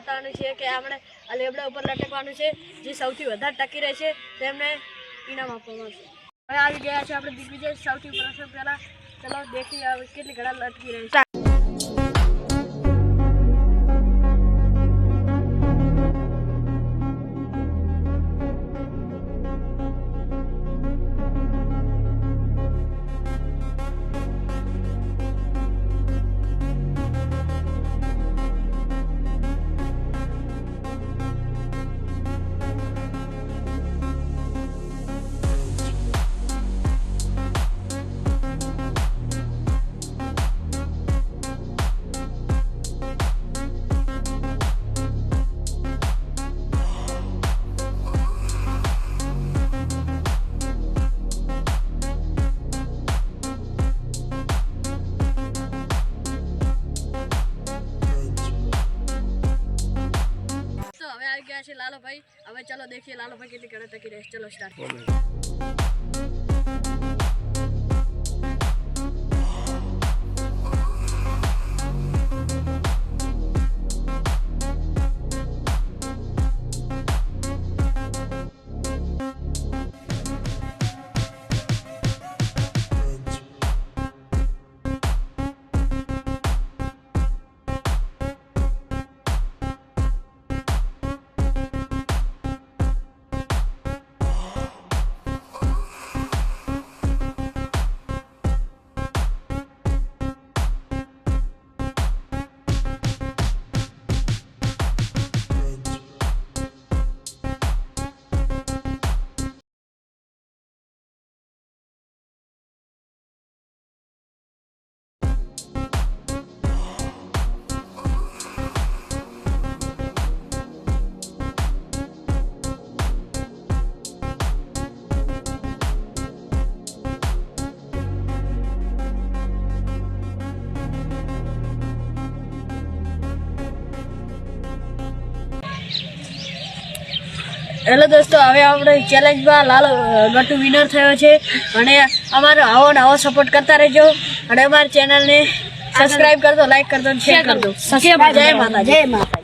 બતાવવાનું છે કે આપણે આ લેબડા ઉપર લટકવાનું છે, જે સૌથી વધારે ટકી રહે છે તેમને ઇનામ આપવામાં આવશે। હવે આવી ગયા છે આપણે દિગ્વિજય સૌથી પ્રથમ પહેલા ચલો દેખીએ કેટલી ઘડા લટકી રહી છે। लालो भाई अब चलो देखिए लालो भाई कितनी घड़ा टकी रहे। चलो स्टार्ट। हेलो दोस्तों हवे આપણે ચેલેન્જમાં લાલો ગટુ વિનર થયો છે અને અમારો આવો નવો સપોર્ટ કરતા રહેજો અને અમારી ચેનલને સબસ્ક્રાઇબ કરજો, લાઈક કરજો, શેર કરજો। જય માતા, જય માતા।